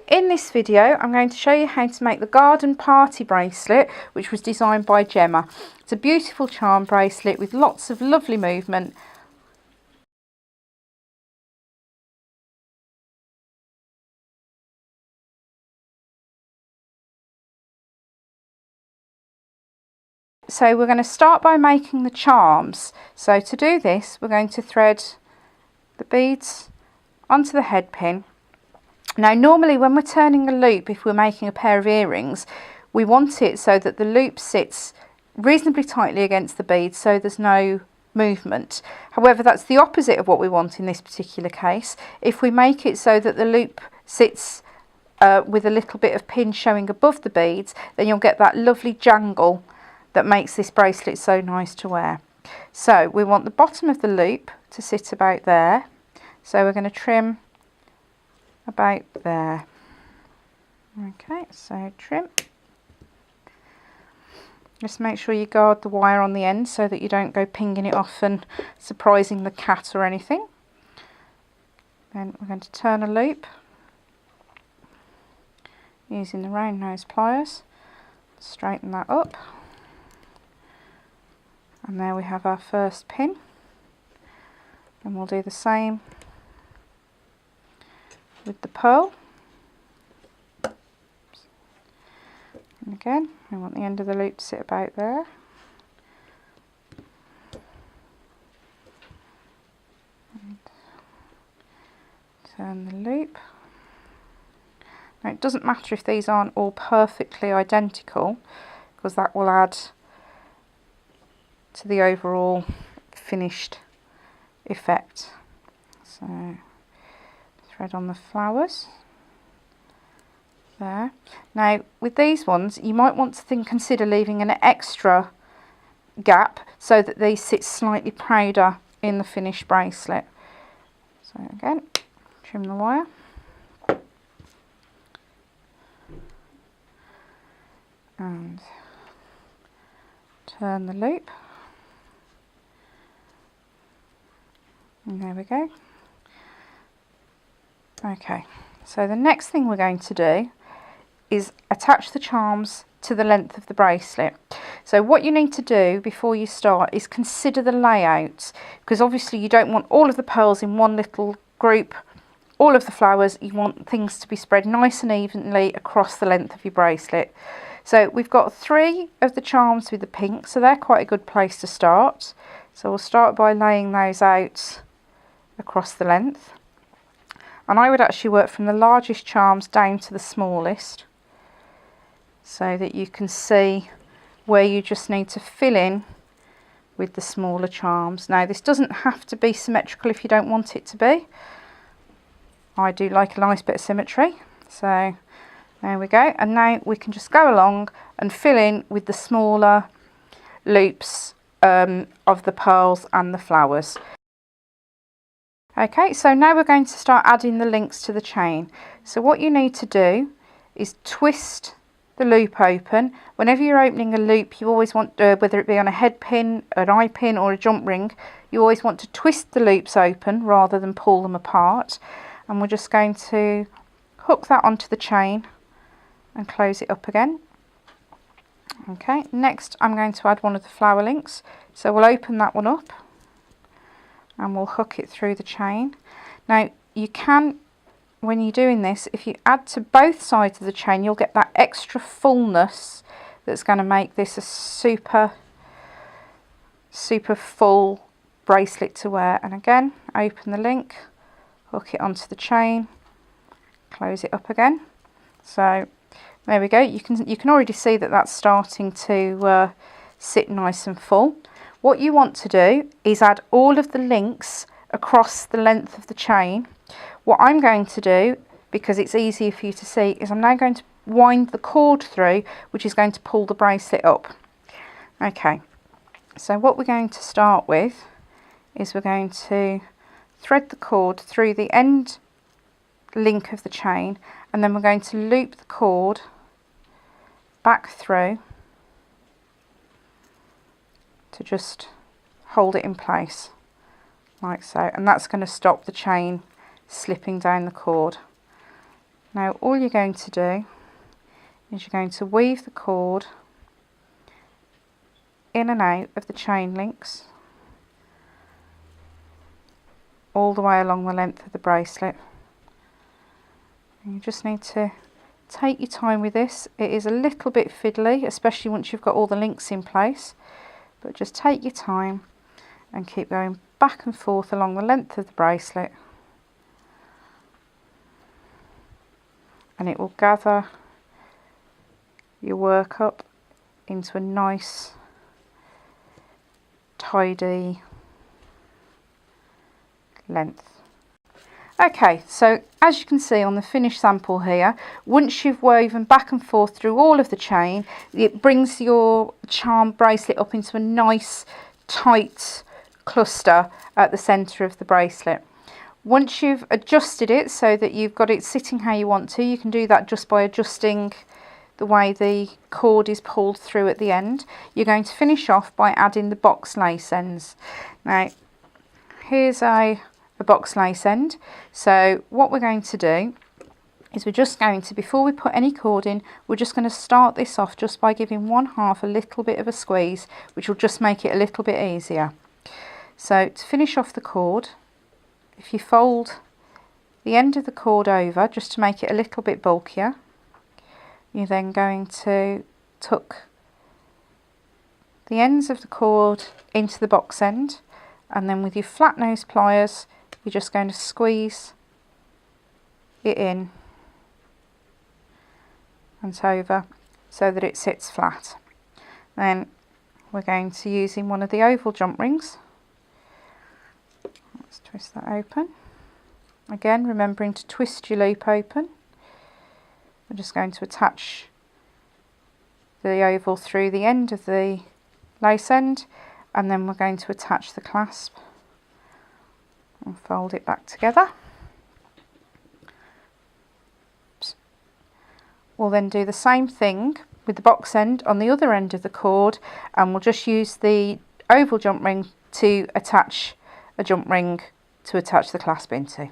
in this video I'm going to show you how to make the garden party bracelet, which was designed by Gemma. It's a beautiful charm bracelet with lots of lovely movement. So we're going to start by making the charms. So to do this, we're going to thread the beads onto the head pin. Now normally when we're turning a loop, if we're making a pair of earrings, we want it so that the loop sits reasonably tightly against the bead so there's no movement. However, that's the opposite of what we want in this particular case. If we make it so that the loop sits with a little bit of pin showing above the beads, then you'll get that lovely jangle that makes this bracelet so nice to wear. So we want the bottom of the loop to sit about there. So we're going to trim about there. Okay, so trim. Just make sure you guard the wire on the end so that you don't go pinging it off and surprising the cat or anything. Then we're going to turn a loop using the round nose pliers, straighten that up, and there we have our first pin. And we'll do the same with the pearl. And again, we want the end of the loop to sit about there. And turn the loop. Now it doesn't matter if these aren't all perfectly identical, because that will add to the overall finished effect. So thread on the flowers there. Now with these ones you might want to consider leaving an extra gap so that these sit slightly prouder in the finished bracelet. So again, trim the wire. And turn the loop. And there we go. Okay, so the next thing we're going to do is attach the charms to the length of the bracelet. So what you need to do before you start is consider the layout, because obviously you don't want all of the pearls in one little group, all of the flowers. You want things to be spread nice and evenly across the length of your bracelet. So we've got 3 of the charms with the pink, so they're quite a good place to start. So we'll start by laying those out across the length. And I would actually work from the largest charms down to the smallest, so that you can see where you just need to fill in with the smaller charms. Now this doesn't have to be symmetrical if you don't want it to be. I do like a nice bit of symmetry. So there we go. And now we can just go along and fill in with the smaller loops of the pearls and the flowers. Okay, so now we're going to start adding the links to the chain. So what you need to do is twist the loop open. Whenever you're opening a loop, you always want, whether it be on a head pin, an eye pin or a jump ring, you always want to twist the loops open rather than pull them apart. And we're just going to hook that onto the chain and close it up again. Okay, next I'm going to add one of the flower links. So we'll open that one up and we'll hook it through the chain. Now you can, when you're doing this, if you add to both sides of the chain, you'll get that extra fullness that's going to make this a super full bracelet to wear. And again, open the link, hook it onto the chain, close it up again. So there we go. You can already see that that's starting to sit nice and full. What you want to do is add all of the links across the length of the chain. What I'm going to do, because it's easier for you to see, is I'm now going to wind the cord through, which is going to pull the bracelet up. Okay, so what we're going to start with is we're going to thread the cord through the end link of the chain, and then we're going to loop the cord back through to just hold it in place like so, and that's going to stop the chain slipping down the cord. Now all you're going to do is you're going to weave the cord in and out of the chain links all the way along the length of the bracelet. And you just need to take your time with this. It is a little bit fiddly, especially once you've got all the links in place, but just take your time and keep going back and forth along the length of the bracelet, and it will gather your work up into a nice tidy length. Okay, so as you can see on the finished sample here, once you've woven back and forth through all of the chain, it brings your charm bracelet up into a nice tight cluster at the centre of the bracelet. Once you've adjusted it so that you've got it sitting how you want to, you can do that just by adjusting the way the cord is pulled through at the end. You're going to finish off by adding the box lace ends. Now here's a box lace end. So what we're going to do is we're just going to, before we put any cord in, we're just going to start this off just by giving one half a little bit of a squeeze, which will just make it a little bit easier. So to finish off the cord, if you fold the end of the cord over just to make it a little bit bulkier, you're then going to tuck the ends of the cord into the box end, and then with your flat nose pliers you're just going to squeeze it in and over so that it sits flat. Then we're going to use in one of the oval jump rings. Let's twist that open. Again, remembering to twist your loop open. We're just going to attach the oval through the end of the lace end, and then we're going to attach the clasp and fold it back together. We'll then do the same thing with the box end on the other end of the cord, and we'll just use the oval jump ring to attach a jump ring to attach the clasp into.